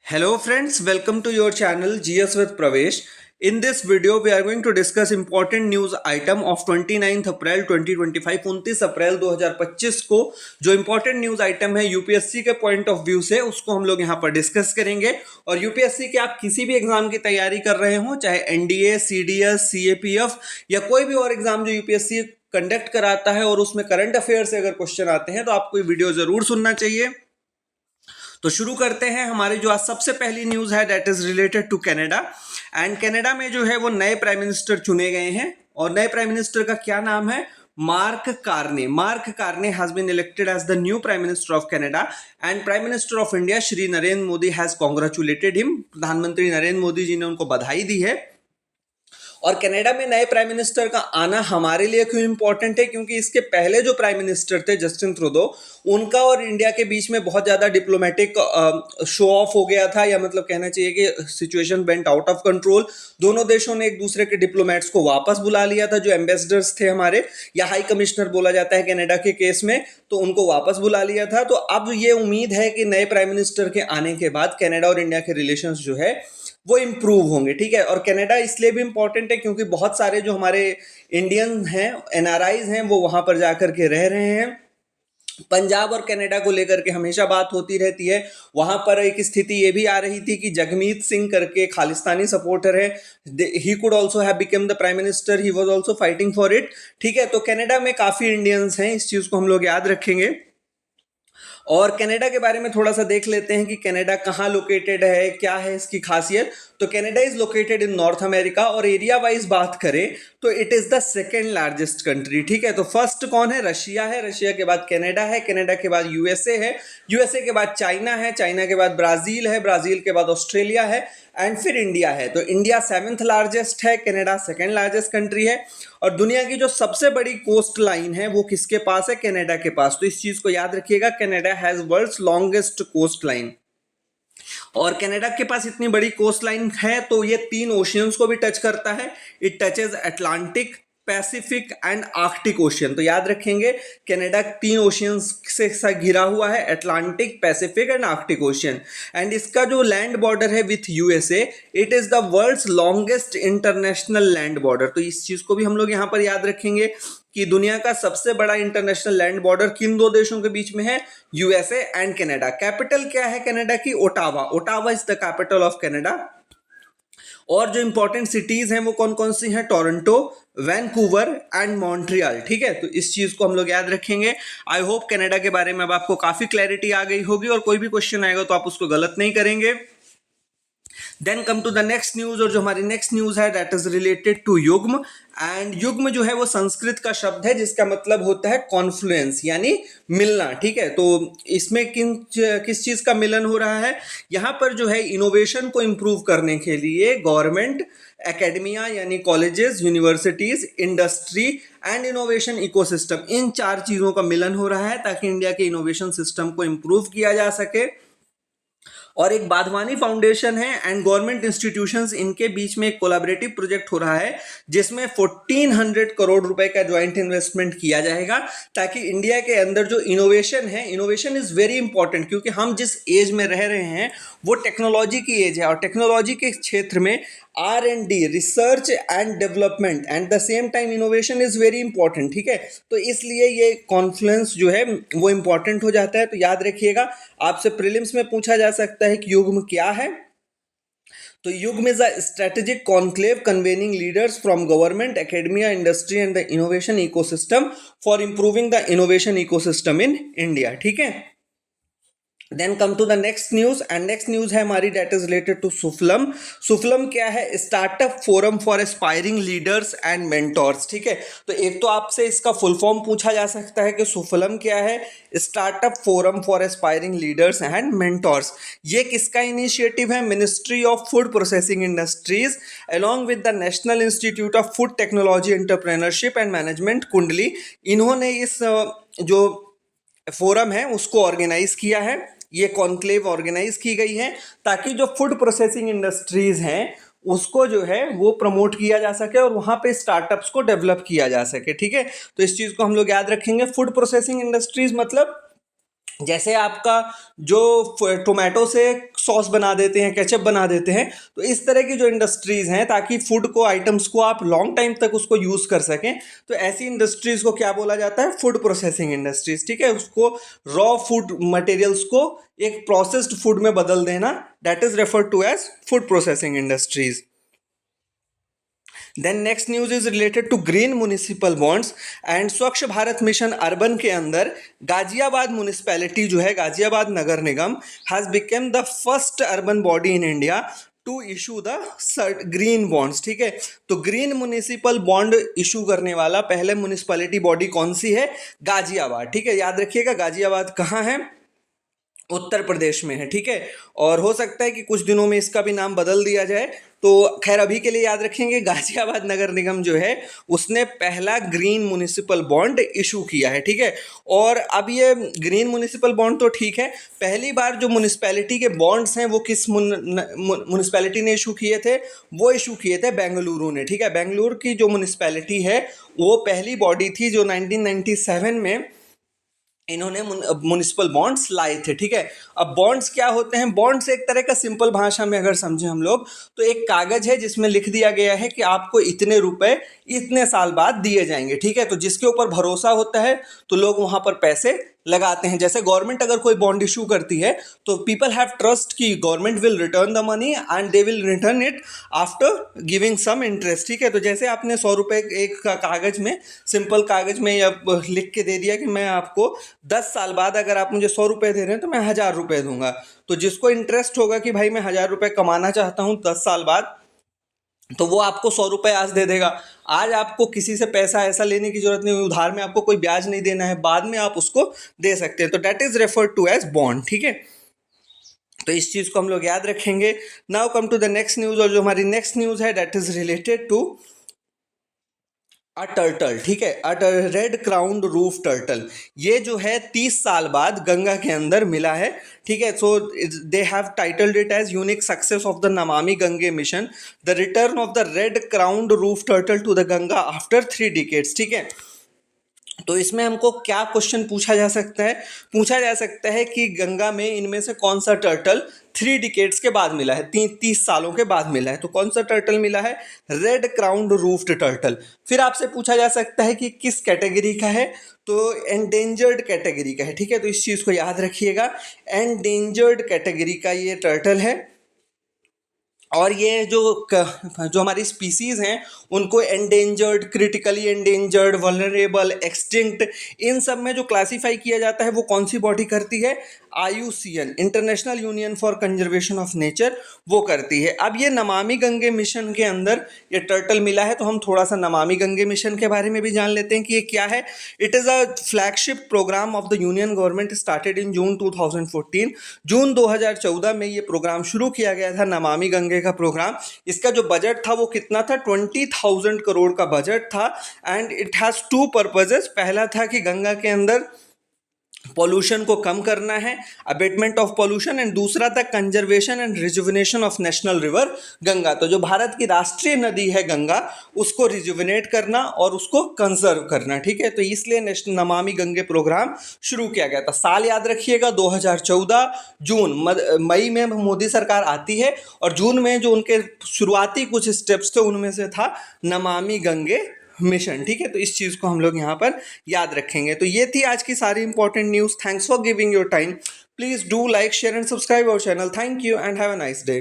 Hello friends, welcome to your channel GS with Pravesh. In this video, we are going to discuss important news item of 29th अप्रैल 2025, 29 अप्रैल 2025 को जो important news item है UPSC के point of view से उसको हम लोग यहाँ पर डिस्कस करेंगे। और यूपीएससी के आप किसी भी एग्जाम की तैयारी कर रहे हो, चाहे एनडीए, सीडीएस, सीएपीएफ या कोई भी और एग्जाम जो यूपीएससी कंडक्ट कराता है और उसमें करंट अफेयर से अगर क्वेश्चन आते हैं तो आपको ये वीडियो जरूर सुनना चाहिए। तो शुरू करते हैं। हमारी जो आज सबसे पहली न्यूज है that is related to Canada. And Canada में जो है वो नए प्राइम मिनिस्टर चुने गए हैं और नए प्राइम मिनिस्टर का क्या नाम है? Mark Carney. Mark Carney has been elected as the new prime minister of Canada and prime minister of India Shri Narendra Modi has congratulated him. प्रधानमंत्री नरेंद्र मोदी जी ने उनको बधाई दी है। और कनाडा में नए प्राइम मिनिस्टर का आना हमारे लिए क्यों इंपॉर्टेंट है? क्योंकि इसके पहले जो प्राइम मिनिस्टर थे जस्टिन ट्रूडो, उनका और इंडिया के बीच में बहुत ज़्यादा डिप्लोमेटिक शो ऑफ हो गया था, या मतलब कहना चाहिए कि situation went out of control. दोनों देशों ने एक दूसरे के डिप्लोमेट्स को वापस बुला लिया था, जो एम्बेसडर्स थे हमारे, या हाई कमिश्नर बोला जाता है कनाडा के केस में, तो उनको वापस बुला लिया था। तो अब ये उम्मीद है कि नए प्राइम मिनिस्टर के आने के बाद कनाडा और इंडिया के रिलेशंस जो है वो इम्प्रूव होंगे। ठीक है। और कनाडा इसलिए भी इम्पोर्टेंट है क्योंकि बहुत सारे जो हमारे इंडियन हैं, एनआरआईज हैं, वो वहां पर जाकर के रह रहे हैं। पंजाब और कनाडा को लेकर के हमेशा बात होती रहती है। वहां पर एक स्थिति ये भी आ रही थी कि जगमीत सिंह करके खालिस्तानी सपोर्टर है, he could also have become the prime minister, he was also fighting for it. ठीक है। तो कनाडा में काफी इंडियंस हैं, इस चीज को हम लोग याद रखेंगे। और कनाडा के बारे में थोड़ा सा देख लेते हैं कि कनाडा कहाँ लोकेटेड है, क्या है इसकी खासियत। तो Canada is located in north America और एरिया वाइज बात करें तो it is the second largest country. ठीक है। तो फर्स्ट कौन है? रशिया है, रशिया के बाद कनाडा है, कनाडा के बाद यूएसए है, यूएसए के बाद चाइना है, चाइना के बाद ब्राजील है, ब्राजील के बाद ऑस्ट्रेलिया है एंड फिर इंडिया है। तो इंडिया सेवेंथ लार्जेस्ट है, कनाडा सेकेंड लार्जेस्ट कंट्री है। और दुनिया की जो सबसे बड़ी कोस्ट लाइन है वो किसके पास है? कनाडा के पास। तो इस चीज को याद रखिएगा, Canada has world's longest coast line. और कनाडा के पास इतनी बड़ी कोस्ट लाइन है तो ये 3 ओशियंस को भी टच करता है। It touches Atlantic, Pacific and Arctic ocean. तो याद रखेंगे कनाडा 3 ओशियंस से घिरा हुआ है, Atlantic, Pacific and Arctic ocean. And इसका जो लैंड बॉर्डर है with USA, it is the world's longest international land border. तो इस चीज को भी हम लोग यहाँ पर याद रखेंगे कि दुनिया का सबसे बड़ा इंटरनेशनल लैंड बॉर्डर किन 2 देशों के बीच में है? USA and Canada. कैपिटल क्या है कनाडा की? Ottawa. Ottawa is the capital of Canada. और जो इंपॉर्टेंट सिटीज हैं वो कौन कौन सी हैं? Toronto, Vancouver and Montreal. ठीक है। तो इस चीज को हम लोग याद रखेंगे। आई होप कनाडा के बारे में अब आपको काफी क्लैरिटी आ गई होगी और कोई भी क्वेश्चन आएगा तो आप उसको गलत नहीं करेंगे। Then come to the next news. और जो हमारी नेक्स्ट न्यूज है that is related to Yugm. And Yugm जो है वो संस्कृत का शब्द है जिसका मतलब होता है कॉन्फ्लुएंस, यानी मिलना। ठीक है। तो इसमें किस चीज का मिलन हो रहा है? यहाँ पर जो है इनोवेशन को इम्प्रूव करने के लिए गवर्नमेंट, एकेडमिया यानी colleges, universities, industry and innovation ecosystem, इन 4 चीजों का मिलन हो रहा है ताकि इंडिया के इनोवेशन सिस्टम को इम्प्रूव किया जा सके। और एक बाधवानी फाउंडेशन है एंड गवर्नमेंट इंस्टीट्यूशंस, इनके बीच में एक कोलैबोरेटिव प्रोजेक्ट हो रहा है जिसमें 1400 करोड़ रुपए का ज्वाइंट इन्वेस्टमेंट किया जाएगा ताकि इंडिया के अंदर जो इनोवेशन है, इनोवेशन इज वेरी इंपॉर्टेंट क्योंकि हम जिस एज में रह रहे हैं वो टेक्नोलॉजी की एज है। और टेक्नोलॉजी के क्षेत्र में R&D, research and development and the same time innovation is very important. ठीक है। तो इसलिए ये कॉन्फ्लुएंस जो है वो इंपॉर्टेंट हो जाता है। तो याद रखिएगा, आपसे प्रीलिम्स में पूछा जा सकता है कि युग्म क्या है। तो Yugm is a strategic conclave convening leaders from government, academia, industry and the innovation ecosystem for improving the innovation ecosystem in India. ठीक है। Then come to the next news. And next news है हमारी that is related to Sufalam. Sufalam क्या है? Startup forum for aspiring leaders and mentors. ठीक है। तो एक तो आपसे इसका फुल फॉर्म पूछा जा सकता है कि सुफलम क्या है? Startup forum for aspiring leaders and mentors. ये किसका इनिशिएटिव है? Ministry of food processing industries along with the national institute of food technology entrepreneurship and management, कुंडली, इन्होंने इस जो फोरम है उसको ऑर्गेनाइज किया है। ये कॉन्क्लेव ऑर्गेनाइज की गई है ताकि जो फूड प्रोसेसिंग इंडस्ट्रीज हैं उसको जो है वो प्रमोट किया जा सके और वहाँ पे स्टार्टअप्स को डेवलप किया जा सके। ठीक है। तो इस चीज़ को हम लोग याद रखेंगे। फूड प्रोसेसिंग इंडस्ट्रीज मतलब जैसे आपका जो टोमेटो से सॉस बना देते हैं, केचप बना देते हैं, तो इस तरह की जो इंडस्ट्रीज़ हैं, ताकि फूड को, आइटम्स को आप लॉन्ग टाइम तक उसको यूज़ कर सकें, तो ऐसी इंडस्ट्रीज़ को क्या बोला जाता है? फूड प्रोसेसिंग इंडस्ट्रीज़, ठीक है। उसको रॉ फूड मटेरियल्स को एक प्रोसेस्ड फूड में बदल देना, that is referred to as food processing industries. Then next news is related to green municipal bonds and Swachh Bharat mission urban के अंदर गाजियाबाद म्युनिसिपैलिटी जो है, Ghaziabad Nagar Nigam has become the first urban body in India to issue the green bonds, ठीक है। तो green municipal bond issue करने वाला पहले म्युनिसिपैलिटी बॉडी कौन सी है? गाजियाबाद, ठीक है। याद रखिएगा गाजियाबाद कहाँ है? उत्तर प्रदेश में है, ठीक है। और हो सकता है कि कुछ दिनों में इसका भी नाम बदल दिया जाए, तो खैर अभी के लिए याद रखेंगे गाजियाबाद नगर निगम जो है उसने पहला ग्रीन म्युनिसिपल बॉन्ड इशू किया है, ठीक है। और अब ये ग्रीन म्युनिसिपल बॉन्ड तो ठीक है, पहली बार जो म्युनिसिपैलिटी के बॉन्ड्स हैं वो किस म्युनिसिपैलिटी ने इशू किए थे? वो इशू किए थे बेंगलुरु ने, ठीक है। बेंगलुरु की जो म्युनिसिपैलिटी है वो पहली बॉडी थी जो 1997 में इन्होंने म्युनिसिपल बॉन्ड्स लाए थे, ठीक है। अब बॉन्ड्स क्या होते हैं? बॉन्ड्स एक तरह का सिंपल भाषा में अगर समझें हम लोग, तो एक कागज है जिसमें लिख दिया गया है कि आपको इतने रुपए इतने साल बाद दिए जाएंगे, ठीक है। तो जिसके ऊपर भरोसा होता है तो लोग वहां पर पैसे लगाते हैं। जैसे गवर्नमेंट अगर कोई बॉन्ड इशू करती है तो पीपल हैव ट्रस्ट कि government will return the money and they will return it after giving some interest, ठीक है। तो जैसे आपने 100 रुपए एक कागज में, सिंपल कागज में या लिख के दे दिया कि मैं आपको 10 साल बाद अगर आप मुझे 100 रुपए दे रहे हैं तो मैं 1000 रुपए दूंगा, तो जिसको इंटरेस्ट होगा कि भाई मैं 1000 रुपए कमाना चाहता हूँ 10 साल बाद, तो वो आपको 100 रुपए आज दे देगा। आज आपको किसी से पैसा ऐसा लेने की जरूरत नहीं, उधार में आपको कोई ब्याज नहीं देना है, बाद में आप उसको दे सकते हैं। तो that is referred to as bond, ठीक है। तो इस चीज को हम लोग याद रखेंगे। Now come to the next news, और जो हमारी नेक्स्ट न्यूज है that is related to a turtle, ठीक है। A red crowned roof turtle, ये जो है 30 साल बाद गंगा के अंदर मिला है, ठीक है। So they have titled it as unique success of the Namami Gange mission, the return of the red crowned roof turtle to the Ganga after 3 decades, ठीक है। तो इसमें हमको क्या क्वेश्चन पूछा जा सकता है? पूछा जा सकता है कि गंगा में इनमें से कौन सा टर्टल 3 डिकेड्स के बाद मिला है, 30 सालों के बाद मिला है। तो कौन सा टर्टल मिला है? Red crowned roofed turtle. फिर आपसे पूछा जा सकता है कि किस कैटेगरी का है? तो एंडेंजर्ड कैटेगरी का है, ठीक है। तो इस चीज़ को याद रखिएगा, एंडेंजर्ड कैटेगरी का ये टर्टल है। और ये जो हमारी स्पीसीज़ हैं उनको endangered, critically endangered, vulnerable, extinct, इन सब में जो क्लासीफाई किया जाता है वो कौन सी बॉडी करती है? IUCN, international union for conservation of nature, वो करती है। अब ये नमामि गंगे मिशन के अंदर ये टर्टल मिला है, तो हम थोड़ा सा नमामि गंगे मिशन के बारे में भी जान लेते हैं कि ये क्या है। It is a flagship programme of the union government, started in June 2014। जून 2014 में ये प्रोग्राम शुरू किया गया था, नमामि गंगे का प्रोग्राम। इसका जो बजट था वो कितना था? 20,000 करोड़ का बजट था। And it has 2 purposes. पहला था कि गंगा के अंदर पॉल्यूशन को कम करना है, अबेटमेंट ऑफ पॉल्यूशन, एंड दूसरा था conservation and rejuvenation of national river Ganga. तो जो भारत की राष्ट्रीय नदी है गंगा, उसको रिजुविनेट करना और उसको कंजर्व करना, ठीक है। तो इसलिए नेशनल नमामि गंगे प्रोग्राम शुरू किया गया था। साल याद रखिएगा 2014 जून, मई में मोदी सरकार आती है, और जून में जो उनके शुरुआती कुछ स्टेप्स थे उनमें से था नमामि गंगे मिशन, ठीक है। तो इस चीज़ को हम लोग यहाँ पर याद रखेंगे। तो ये थी आज की सारी important news. Thanks for giving your time. Please do like, share and subscribe our channel. Thank you and have a nice day.